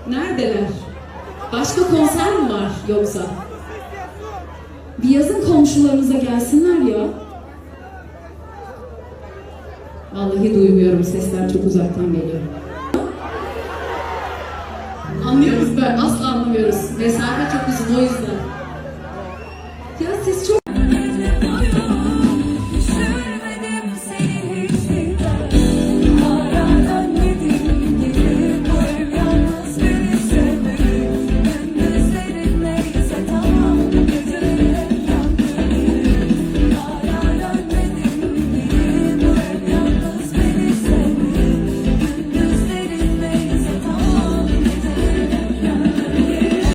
Neredeler? Başka konser mi var yoksa? Bir yazın komşularınıza gelsinler ya. Vallahi duymuyorum, sesler çok uzaktan geliyor. Anlıyoruz, ben asla anlamıyoruz. Mesafe çok uzun, o yüzden. Ya siz çok